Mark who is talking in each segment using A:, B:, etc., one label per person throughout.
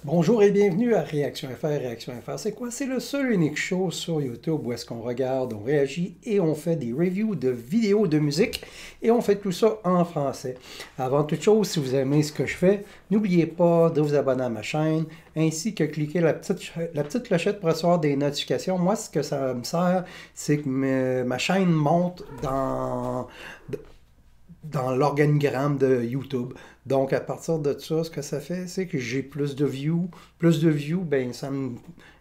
A: Bonjour et bienvenue à Réaction FR. Réaction FR, c'est quoi? C'est le seul unique show sur YouTube où est-ce qu'on regarde, on réagit et on fait des reviews de vidéos de musique et on fait tout ça en français. Avant toute chose, si vous aimez ce que je fais, n'oubliez pas de vous abonner à ma chaîne ainsi que cliquer la petite clochette pour recevoir des notifications. Moi, ce que ça me sert, c'est que ma chaîne monte dans l'organigramme de YouTube. Donc, à partir de ça, ce que ça fait, c'est que j'ai plus de views. Plus de views, ben, ça me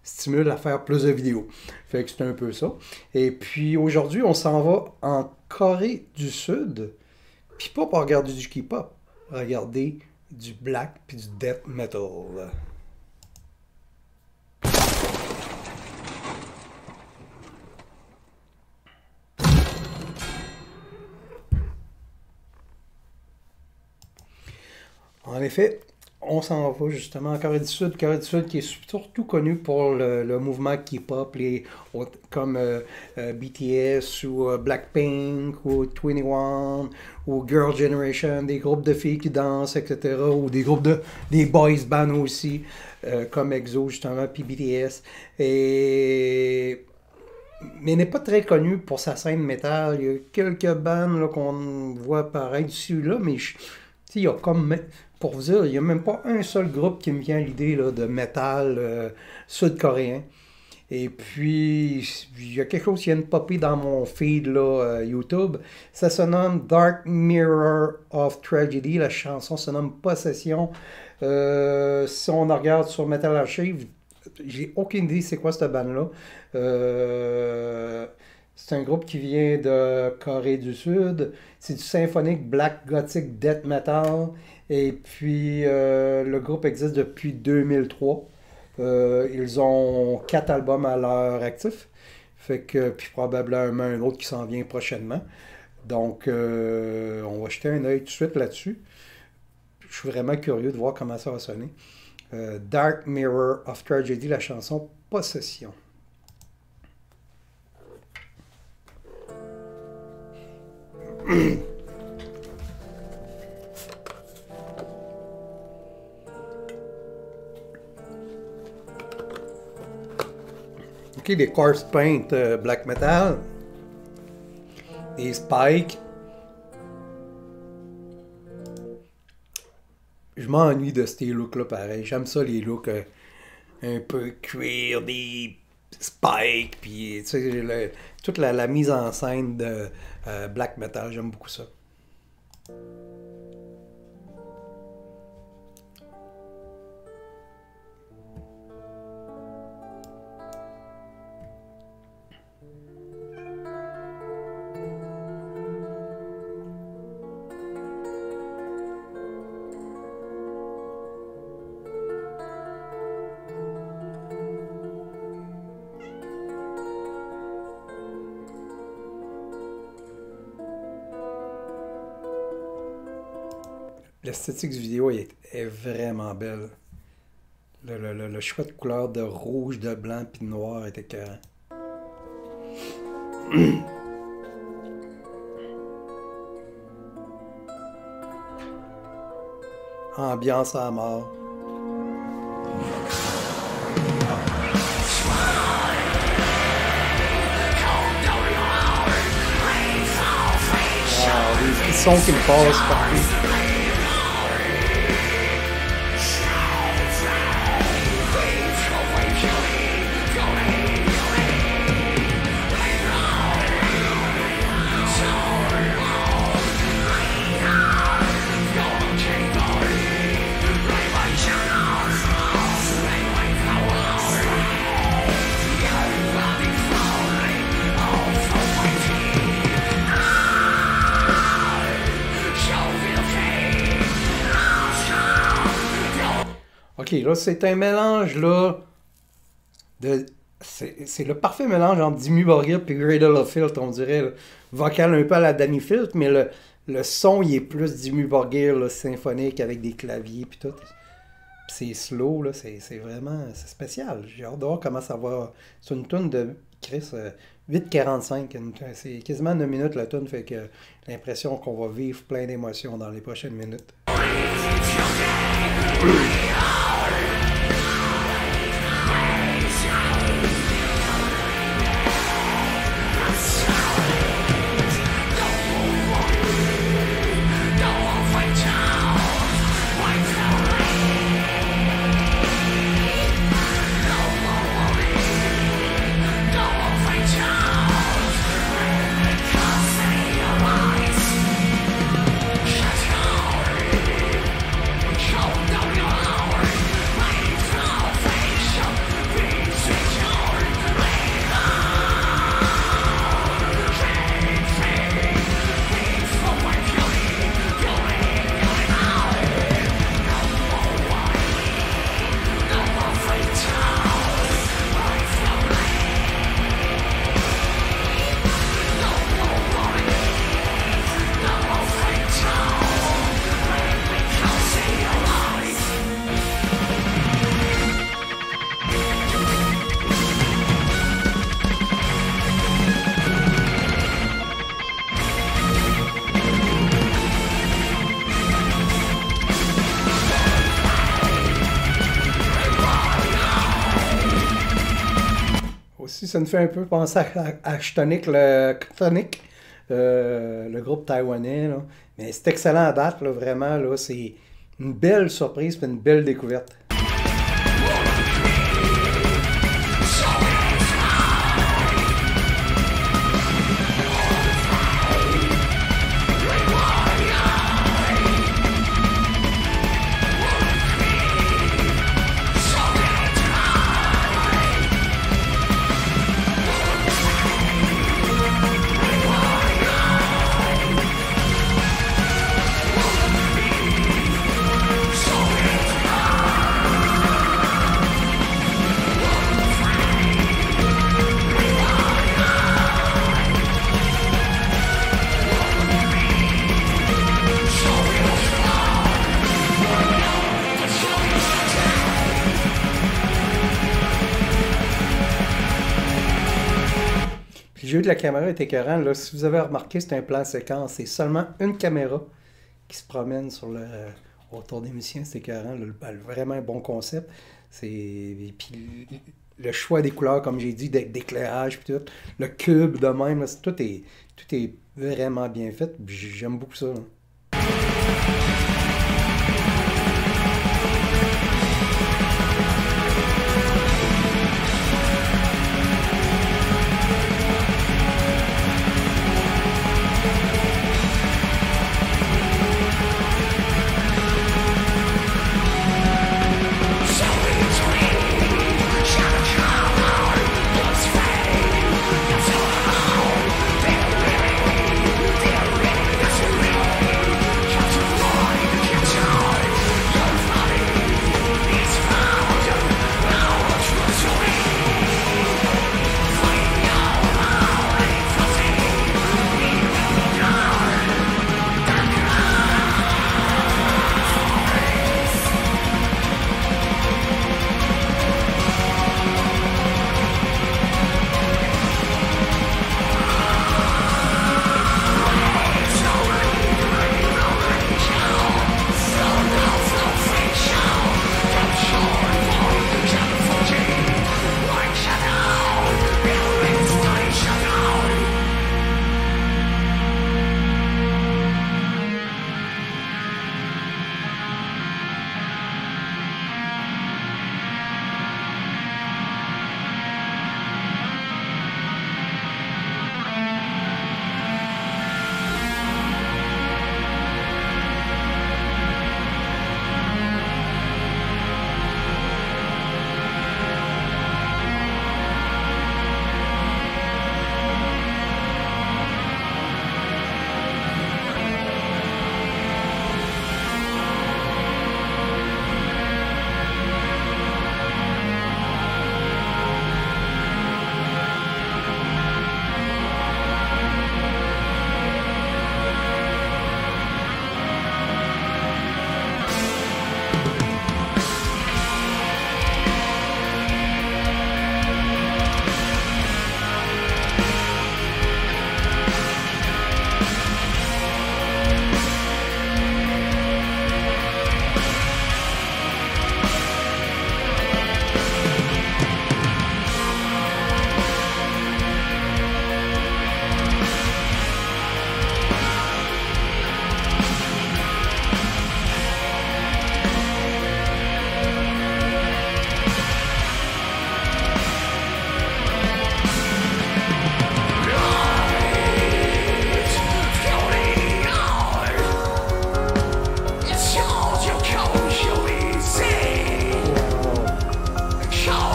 A: stimule à faire plus de vidéos. Fait que c'est un peu ça. Et puis, aujourd'hui, on s'en va en Corée du Sud. Puis pas pour regarder du K-pop, regarder du black puis du death metal. En effet, on s'en va justement en Corée du Sud. Corée du Sud qui est surtout connue pour le mouvement K-pop, comme BTS ou Blackpink ou 21 ou Girl Generation, des groupes de filles qui dansent, etc. Ou des groupes des boys bands aussi, comme EXO justement, puis BTS. Mais n'est pas très connu pour sa scène métal. Il y a quelques bands qu'on voit apparaître ici ou là, mais il y a comme, pour vous dire, il n'y a même pas un seul groupe qui me vient à l'idée de métal sud-coréen. Et puis, il y a quelque chose qui vient de popper dans mon feed YouTube. Ça se nomme Dark Mirror of Tragedy. La chanson se nomme Possession. Si on regarde sur Metal Archive, j'ai aucune idée c'est quoi cette bande-là. C'est un groupe qui vient de Corée du Sud. C'est du symphonique black gothic death metal. Et puis le groupe existe depuis 2003. Ils ont 4 albums à leur actif. Fait que, puis probablement un autre qui s'en vient prochainement. Donc on va jeter un œil tout de suite là-dessus. Je suis vraiment curieux de voir comment ça va sonner. Dark Mirror of Tragedy, la chanson Possession. Ok, des corpse paint black metal, des spikes. Je m'ennuie de ces looks-là pareil. J'aime ça les looks un peu cuir, des spikes, puis tu sais, toute la mise en scène de black metal, j'aime beaucoup ça. L'esthétique du vidéo est vraiment belle. Le choix de couleur de rouge, de blanc puis de noir est écœurant. Ambiance à mort. Les frissons qui me passent partout. Ok, là, c'est un mélange, là, c'est le parfait mélange entre Dimmu Borgir et Cradle of Filth, on dirait. Là. Vocal un peu à la Danny Filth, mais le son, il est plus Dimmu Borgir, là, symphonique, avec des claviers puis tout. Puis c'est slow, là, c'est vraiment c'est spécial. J'ai hâte de voir comment ça va. C'est une toune de Chris 8,45. C'est quasiment 9 minutes la toune, fait que j'ai l'impression qu'on va vivre plein d'émotions dans les prochaines minutes. aussi, ça me fait un peu penser à Chthonic, le groupe taïwanais. Là. Mais c'est excellent à date, là, vraiment. Là, c'est une belle surprise et une belle découverte. Le jeu de la caméra est écœurant. Là, si vous avez remarqué, c'est un plan séquence. C'est seulement une caméra qui se promène autour des musiciens. C'est écœurant. Vraiment un bon concept. Puis le choix des couleurs, comme j'ai dit, d'éclairage, puis tout. Le cube de même, là, tout est vraiment bien fait. J'aime beaucoup ça. Là.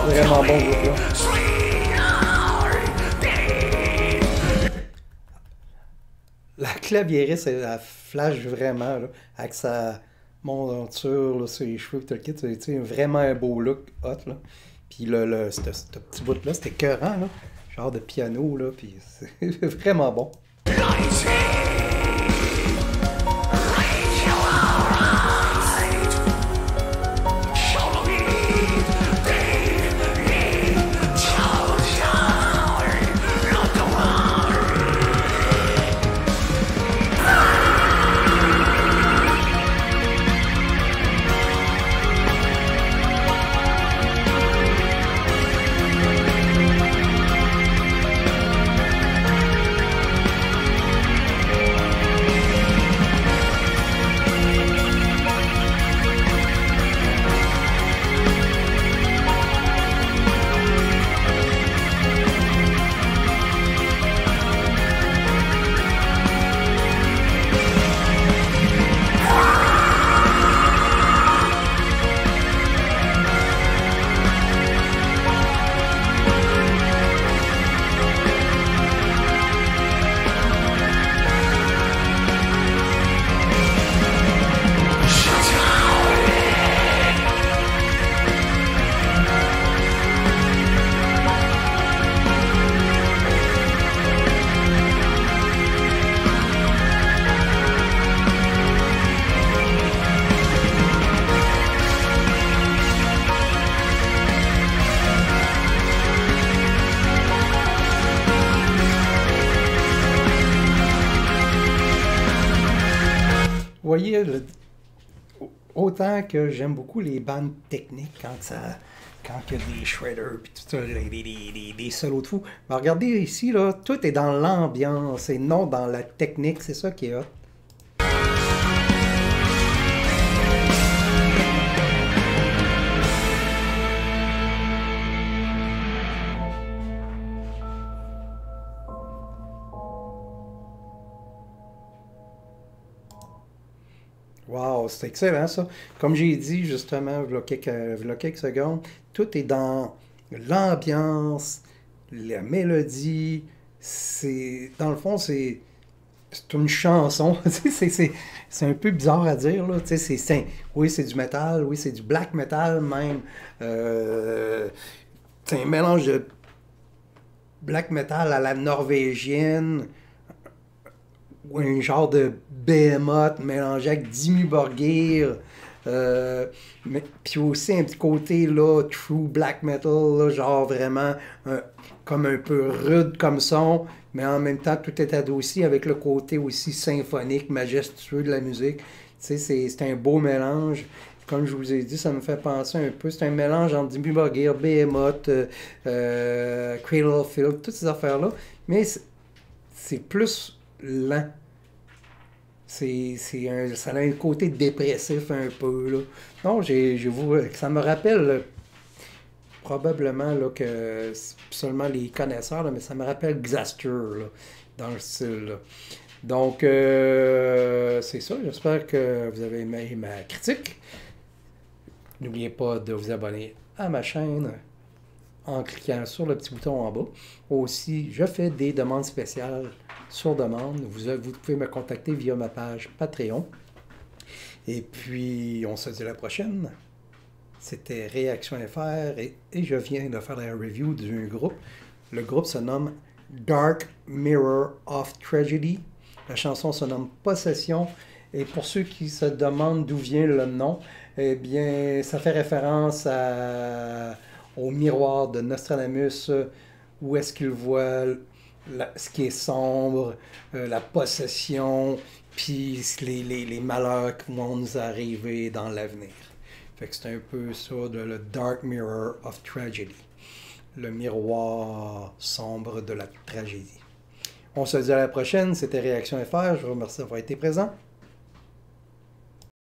A: Vraiment bon groupe là. La claviériste, elle flash vraiment là, avec sa monture, là, ses cheveux, tout le kit. C'est vraiment un beau look hot. Là. Puis ce petit bout-là, c'était écœurant, là. Genre de piano, là. Puis c'est vraiment bon. voyez, autant que j'aime beaucoup les bandes techniques quand il y a des shredders puis tout ça, des solos de fou. Mais regardez ici, là, tout est dans l'ambiance et non dans la technique. C'est ça qui est hot. Wow, c'est excellent ça. Comme j'ai dit justement, il y a quelques secondes, tout est dans l'ambiance, la mélodie. Dans le fond, c'est une chanson. C'est un peu bizarre à dire, là. Oui, c'est du métal, oui, c'est du black metal même. C'est un mélange de black metal à la norvégienne, ou un genre de behemoth mélangé avec Dimmu Borgir. Puis aussi un petit côté là, true black metal, là, genre vraiment comme un peu rude comme son, mais en même temps tout est adouci avec le côté aussi symphonique, majestueux de la musique. Tu sais, c'est un beau mélange. Comme je vous ai dit, ça me fait penser un peu. C'est un mélange entre Dimmu Borgir, Behemoth, Cradle of Filth, toutes ces affaires-là. Mais c'est plus lent. Ça a un côté dépressif un peu, là. Non, ça me rappelle probablement là, que c'est seulement les connaisseurs, là, mais ça me rappelle Xaster là, dans le style. Là. Donc, c'est ça. J'espère que vous avez aimé ma critique. N'oubliez pas de vous abonner à ma chaîne en cliquant sur le petit bouton en bas. Aussi, je fais des demandes spéciales sur demande. Vous pouvez me contacter via ma page Patreon. Et puis, on se dit à la prochaine. C'était Réaction FR et je viens de faire la review d'un groupe. Le groupe se nomme Dark Mirror of Tragedy. La chanson se nomme Possession. Et pour ceux qui se demandent d'où vient le nom, eh bien, ça fait référence au miroir de Nostradamus, où est-ce qu'il voit ce qui est sombre, la possession, puis les malheurs qui vont nous arriver dans l'avenir. Fait que c'est un peu ça, le Dark Mirror of Tragedy. Le miroir sombre de la tragédie. On se dit à la prochaine, c'était Réaction FR, je vous remercie d'avoir été présent.